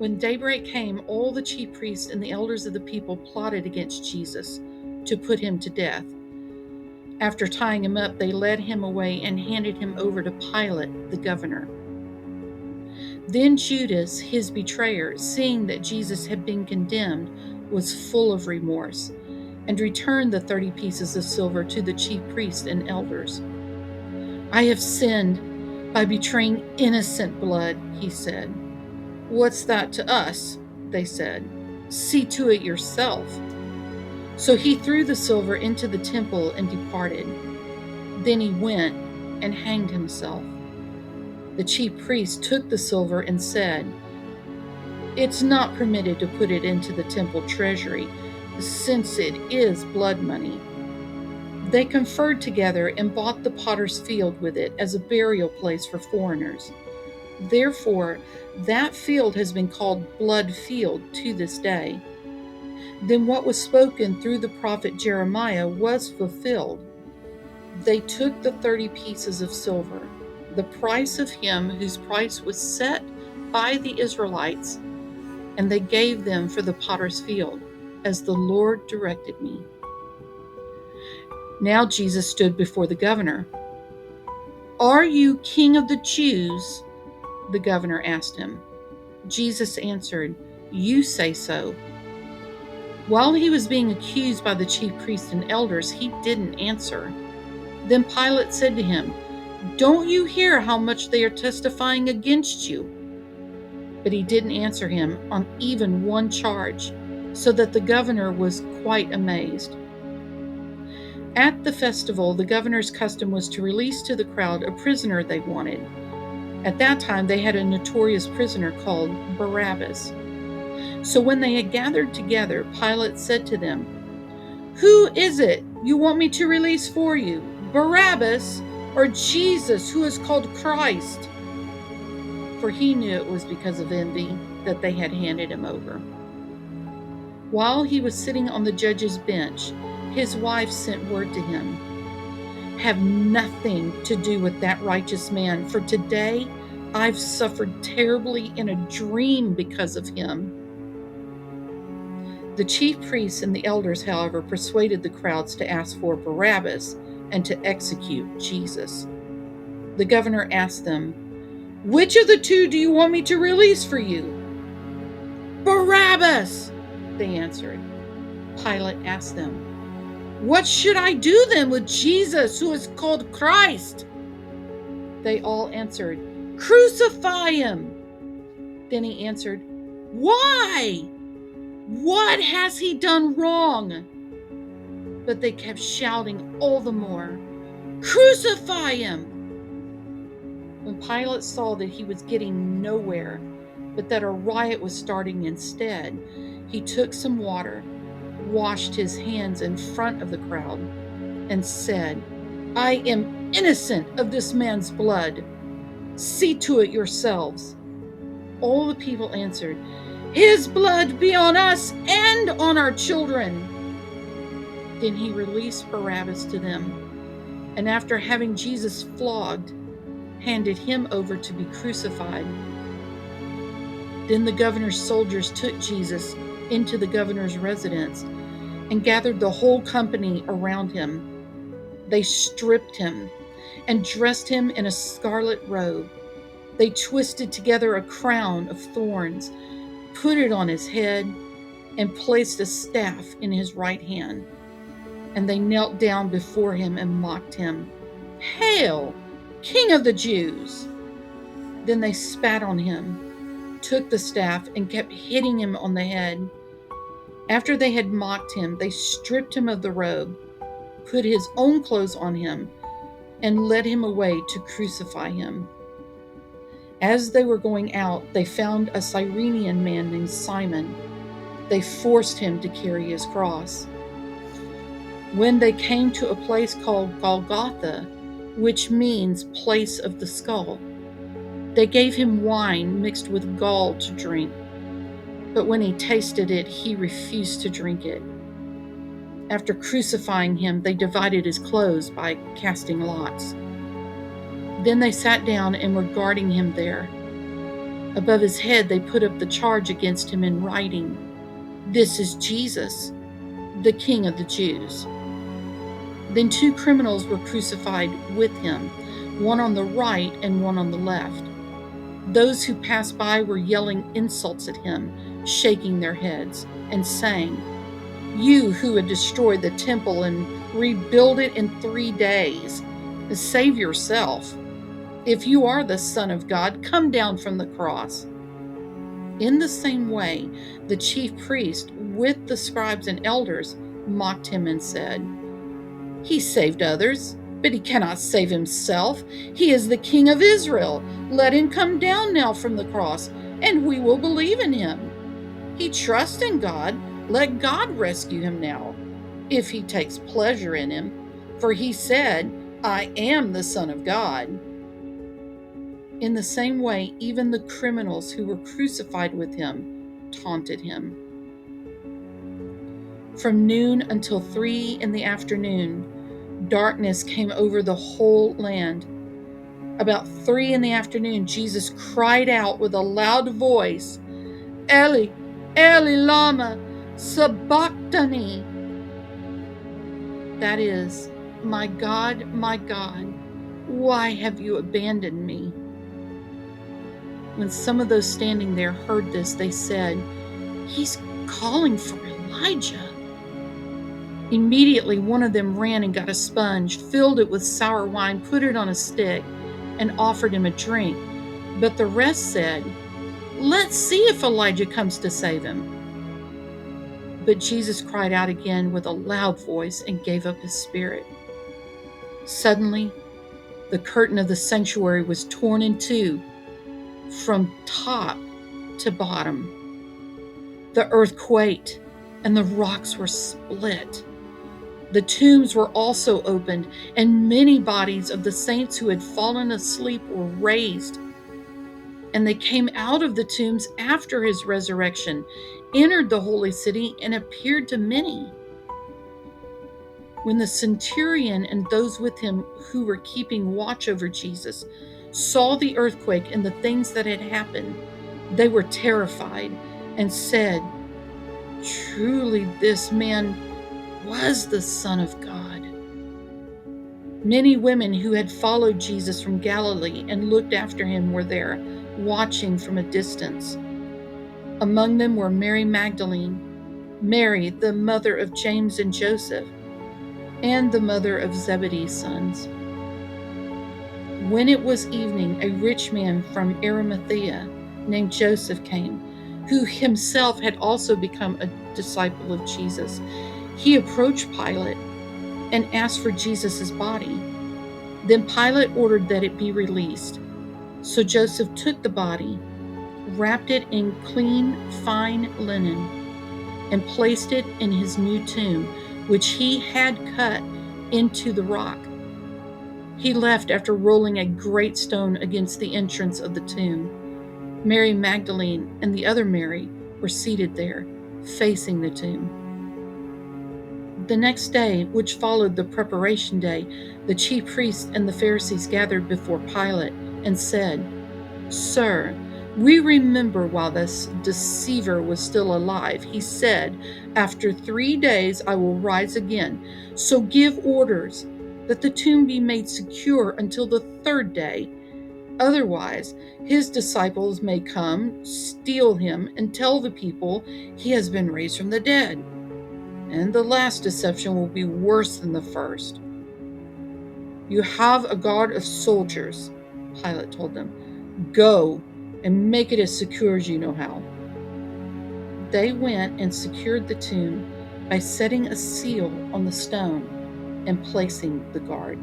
When daybreak came, all the chief priests and the elders of the people plotted against Jesus to put him to death. After tying him up, they led him away and handed him over to Pilate, the governor. Then Judas, his betrayer, seeing that Jesus had been condemned, was full of remorse and returned the 30 pieces of silver to the chief priests and elders. "I have sinned by betraying innocent blood," he said. "What's that to us?" they said. "See to it yourself." So he threw the silver into the temple and departed. Then he went and hanged himself. The chief priest took the silver and said, "It's not permitted to put it into the temple treasury, since it is blood money." They conferred together and bought the potter's field with it as a burial place for foreigners. Therefore, that field has been called Blood Field to this day. Then what was spoken through the prophet Jeremiah was fulfilled. They took the 30 pieces of silver, the price of him whose price was set by the Israelites, and they gave them for the potter's field, as the Lord directed me. Now Jesus stood before the governor. "Are you king of the Jews?" the governor asked him. Jesus answered, "You say so." While he was being accused by the chief priests and elders, he didn't answer. Then Pilate said to him, "Don't you hear how much they are testifying against you?" But he didn't answer him on even one charge, so that the governor was quite amazed. At the festival, the governor's custom was to release to the crowd a prisoner they wanted. At that time, they had a notorious prisoner called Barabbas. So when they had gathered together, Pilate said to them, "Who is it you want me to release for you, Barabbas or Jesus, who is called Christ?" For he knew it was because of envy that they had handed him over. While he was sitting on the judge's bench, his wife sent word to him, "Have nothing to do with that righteous man, for today I've suffered terribly in a dream because of him." The chief priests and the elders, however, persuaded the crowds to ask for Barabbas and to execute Jesus. The governor asked them, "Which of the two do you want me to release for you?" "Barabbas," they answered. Pilate asked them, "What should I do then with Jesus, who is called Christ?" They all answered, "Crucify him." Then he answered, "Why? What has he done wrong?" But they kept shouting all the more, "Crucify him!" When Pilate saw that he was getting nowhere, but that a riot was starting instead, he took some water, washed his hands in front of the crowd, and said, "I am innocent of this man's blood. See to it yourselves." All the people answered, "His blood be on us and on our children." Then he released Barabbas to them, and after having Jesus flogged, handed him over to be crucified. Then the governor's soldiers took Jesus into the governor's residence and gathered the whole company around him. They stripped him and dressed him in a scarlet robe. They twisted together a crown of thorns, put it on his head, and placed a staff in his right hand. And they knelt down before him and mocked him, "Hail, King of the Jews!" Then they spat on him, took the staff, and kept hitting him on the head. After they had mocked him, they stripped him of the robe, put his own clothes on him, and led him away to crucify him. As they were going out, they found a Cyrenian man named Simon. They forced him to carry his cross. When they came to a place called Golgotha, which means place of the skull, they gave him wine mixed with gall to drink. But when he tasted it, he refused to drink it. After crucifying him, they divided his clothes by casting lots. Then they sat down and were guarding him there. Above his head, they put up the charge against him in writing, "This is Jesus, the King of the Jews." Then 2 criminals were crucified with him, one on the right and one on the left. Those who passed by were yelling insults at him, shaking their heads, and saying, "You who had destroyed the temple and rebuild it in 3 days, save yourself. If you are the Son of God, come down from the cross." In the same way, the chief priest, with the scribes and elders, mocked him and said, "He saved others, but he cannot save himself. He is the King of Israel. Let him come down now from the cross, and we will believe in him. He trusts in God. Let God rescue him now, if he takes pleasure in him. For he said, 'I am the Son of God.'" In the same way, even the criminals who were crucified with him taunted him. From noon until 3 in the afternoon, darkness came over the whole land. About 3 in the afternoon, Jesus cried out with a loud voice, "Eli, Eli, lama sabachthani." That is, my God, why have you abandoned me?" When some of those standing there heard this, they said, "He's calling for Elijah." Immediately, one of them ran and got a sponge, filled it with sour wine, put it on a stick, and offered him a drink. But the rest said, "Let's see if Elijah comes to save him." But Jesus cried out again with a loud voice and gave up his spirit. Suddenly, the curtain of the sanctuary was torn in two, from top to bottom. The earth quaked, and the rocks were split. The tombs were also opened, and many bodies of the saints who had fallen asleep were raised. And they came out of the tombs after his resurrection, entered the holy city, and appeared to many. When the centurion and those with him who were keeping watch over Jesus saw the earthquake and the things that had happened, they were terrified and said, "Truly, this man was the Son of God." Many women who had followed Jesus from Galilee and looked after him were there, watching from a distance. Among them were Mary Magdalene, Mary, the mother of James and Joseph, and the mother of Zebedee's sons. When it was evening, a rich man from Arimathea named Joseph came, who himself had also become a disciple of Jesus. He approached Pilate and asked for Jesus' body. Then Pilate ordered that it be released. So Joseph took the body, wrapped it in clean, fine linen, and placed it in his new tomb, which he had cut into the rock. He left after rolling a great stone against the entrance of the tomb. Mary Magdalene and the other Mary were seated there, facing the tomb. The next day, which followed the preparation day, the chief priests and the Pharisees gathered before Pilate and said, "Sir, we remember while this deceiver was still alive, he said, 'After 3 days I will rise again.' So give orders that the tomb be made secure until the 3rd day. Otherwise, his disciples may come, steal him, and tell the people he has been raised from the dead. And the last deception will be worse than the first." "You have a guard of soldiers," Pilate told them. "Go and make it as secure as you know how." They went and secured the tomb by setting a seal on the stone and placing the guard.